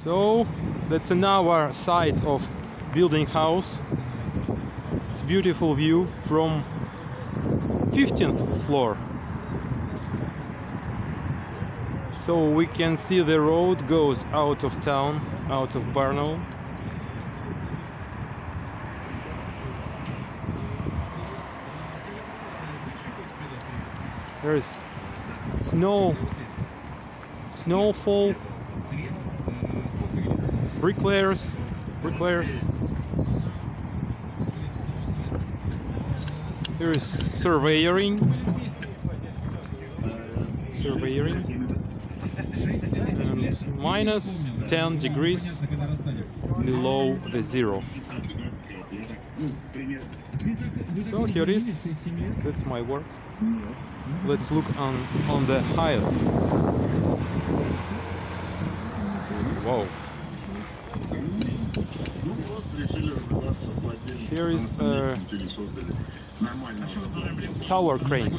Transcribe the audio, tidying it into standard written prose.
So that's another side of building house. It's beautiful view from 15th floor. So we can see the road goes out of town, out of Brno. There is snowfall, bricklayers. There is surveying, and minus 10 degrees below the zero. So here is, that's my work. Let's look on the height. Wow. Here is a tower crane.